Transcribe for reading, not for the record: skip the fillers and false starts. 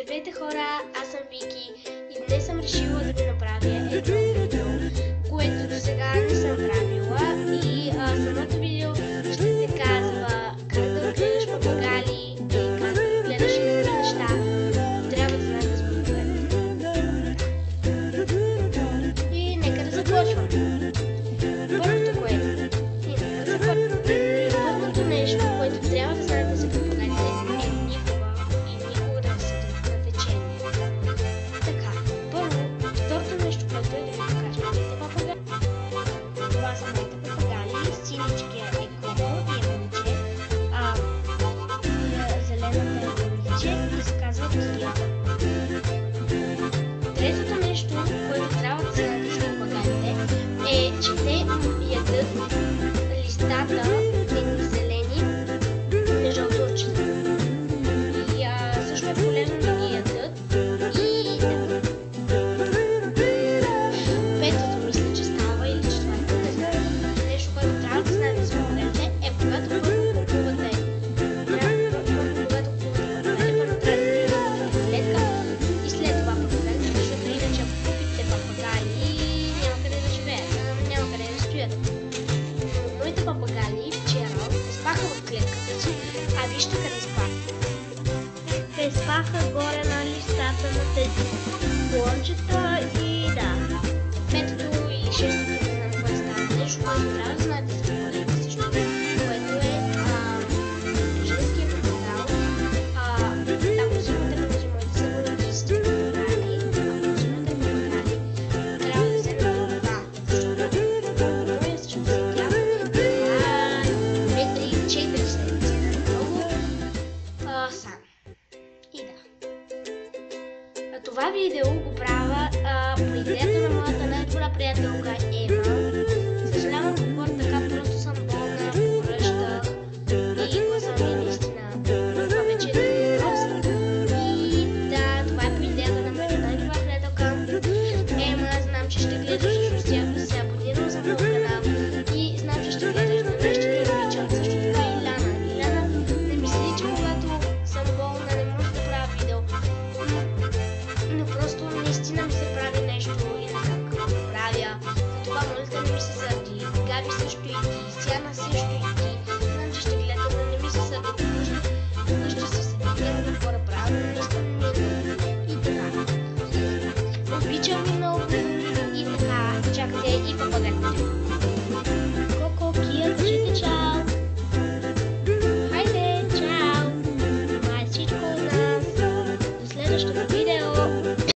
Здравейте хора, аз съм Вики и днес съм решила да ви направя едно видео, което до сега не съм правила и самото видео ще те казва как да отгледаш папагали и как да отгледаш какви неща трябва да знаете с папагалите. И нека да започвам. Първото нещо, което трябва да знаете за папагалите е никога да не седят на течение. Така, първо, второто нещо, което е да ви покажа моите папагали. Това са моите папагали, синичкия е Коко и е момиче, зелената е момиче и се казва Кия. Третото нещо, което трябва да знаете за папагалите е, че те ядат листата зелени на жълтурчета. И също е полезно да ги ядат. И да. Петото мисля, че става или четвъртото. Нещо, което трябва да знаете за папагалите е, когато първо купувате папагали, първо трябва да видите клетка и след това папагалите, защото иначе ако купите папагали няма къде да живеят, няма къде да стоят. Моите папагали вчера спаха в клетката си, а вижте къде спаха. Те спаха горе на листата на тези клончета и да. Петото или шестото не знам кое става. Нещо, което трябва да знаете за папагалите също, което е женския папагал. Ако взимате между моите съборничести папагали, ако взимате папагали, трябва да вземете това, защото моя също се тя 2-3-4 седмици много сам. И да. Това видео го правя по идеята на моята най-добра приятелка Ема.